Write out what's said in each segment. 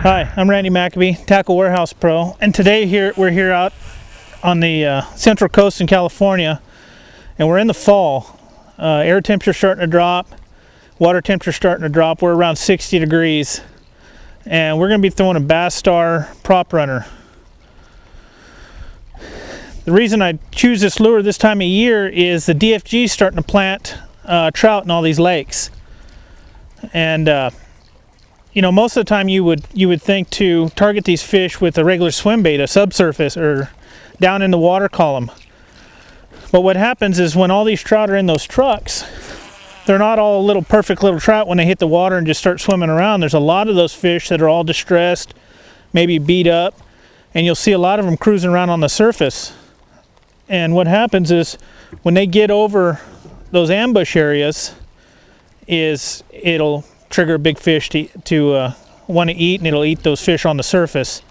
Hi, I'm Randy McAbee, Tackle Warehouse Pro, and today we're here out on the Central Coast in California, and we're in the fall. Air temperature starting to drop, water temperature starting to drop. We're around 60 degrees, and we're going to be throwing a BasStar Prop Runner. The reason I choose this lure this time of year is the DFG is starting to plant trout in all these lakes, and you know, most of the time you would think to target these fish with a regular swim bait, a subsurface, or down in the water column. But what happens is when all these trout are in those trucks, they're not all little perfect little trout when they hit the water and just start swimming around. There's a lot of those fish that are all distressed, maybe beat up, and you'll see a lot of them cruising around on the surface. And what happens is when they get over those ambush areas, it'll trigger a big fish to want to eat, and it'll eat those fish on the surface.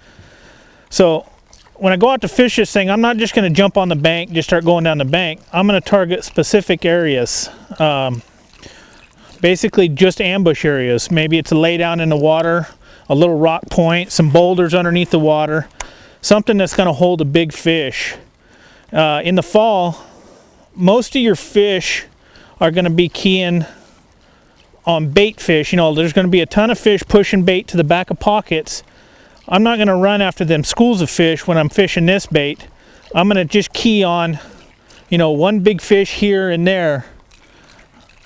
So when I go out to fish this thing, I'm not just going to jump on the bank, just start going down the bank. I'm going to target specific areas, basically just ambush areas. Maybe it's a lay down in the water, a little rock point, some boulders underneath the water, something that's going to hold a big fish. In the fall, most of your fish are going to be keying on bait fish. You know, there's going to be a ton of fish pushing bait to the back of pockets. I'm not going to run after them schools of fish when I'm fishing this bait. I'm going to just key on, you know, one big fish here and there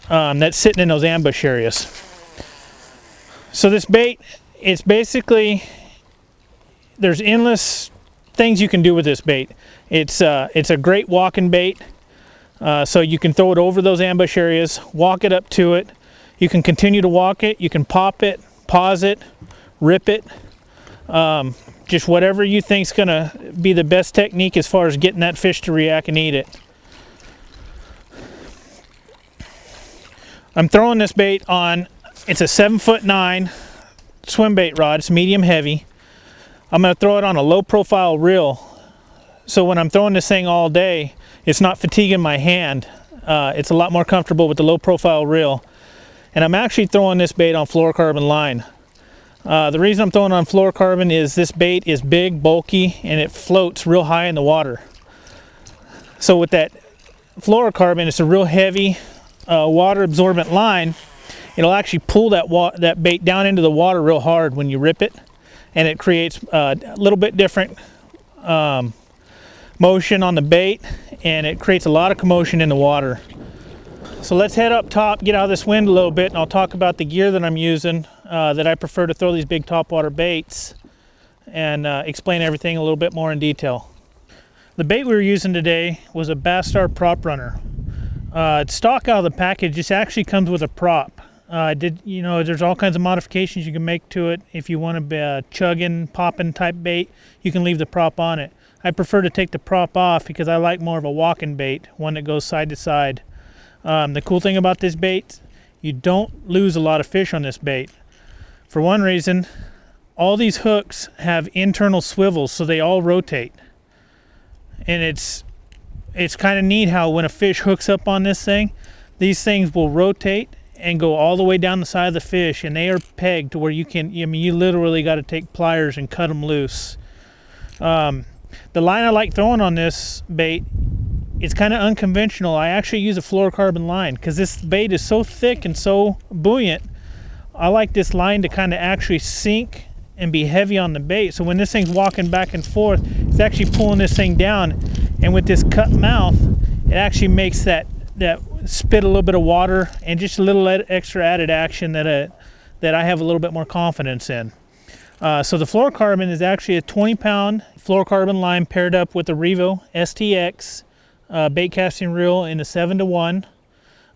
that's sitting in those ambush areas. So this bait, it's basically, there's endless things you can do with this bait. It's a great walking bait, so you can throw it over those ambush areas, walk it up to it. You can continue to walk it, you can pop it, pause it, rip it, just whatever you think is going to be the best technique as far as getting that fish to react and eat it. I'm throwing this bait on, it's a 7'9" swim bait rod, it's medium heavy. I'm going to throw it on a low profile reel, so when I'm throwing this thing all day, it's not fatiguing my hand. It's a lot more comfortable with the low profile reel. And I'm actually throwing this bait on fluorocarbon line. The reason I'm throwing it on fluorocarbon is this bait is big, bulky, and it floats real high in the water. So with that fluorocarbon, it's a real heavy water absorbent line. It'll actually pull that bait down into the water real hard when you rip it, and it creates a little bit different motion on the bait, and it creates a lot of commotion in the water. So let's head up top, get out of this wind a little bit, and I'll talk about the gear that I'm using that I prefer to throw these big topwater baits, and explain everything a little bit more in detail. The bait we were using today was a BasStar Prop Runner. It's stock out of the package. This actually comes with a prop. You know, there's all kinds of modifications you can make to it. If you want a chugging, popping type bait, you can leave the prop on it. I prefer to take the prop off because I like more of a walking bait, one that goes side to side. The cool thing about this bait, you don't lose a lot of fish on this bait. For one reason, all these hooks have internal swivels, so they all rotate. And it's kind of neat how when a fish hooks up on this thing, these things will rotate and go all the way down the side of the fish, and they are pegged to where you can, I mean, you literally got to take pliers and cut them loose. The line I like throwing on this bait, it's kind of unconventional. I actually use a fluorocarbon line because this bait is so thick and so buoyant. I like this line to kind of actually sink and be heavy on the bait. So when this thing's walking back and forth, it's actually pulling this thing down. And with this cut mouth, it actually makes that spit a little bit of water and just a little extra added action that I have a little bit more confidence in. So the fluorocarbon is actually a 20-pound fluorocarbon line paired up with a REVO STX bait casting reel in a 7-to-1.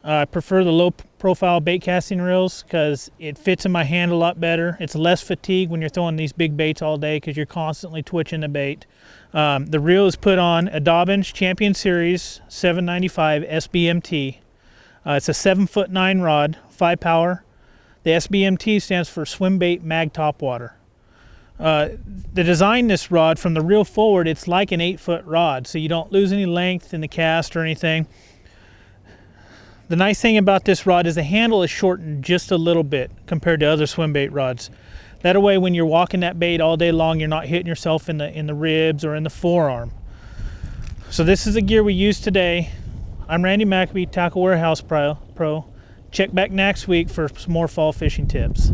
I prefer the low profile bait casting reels because it fits in my hand a lot better. It's less fatigue when you're throwing these big baits all day because you're constantly twitching the bait. The reel is put on a Dobyns Champion Series 795 SBMT. It's a 7'9" rod, 5 power. The SBMT stands for Swim Bait Mag Topwater. The design this rod, from the reel forward, it's like an 8-foot rod, so you don't lose any length in the cast or anything. The nice thing about this rod is the handle is shortened just a little bit compared to other swim bait rods. That way when you're walking that bait all day long, you're not hitting yourself in the ribs or in the forearm. So this is the gear we use today. I'm Randy McAbee, Tackle Warehouse Pro. Check back next week for some more fall fishing tips.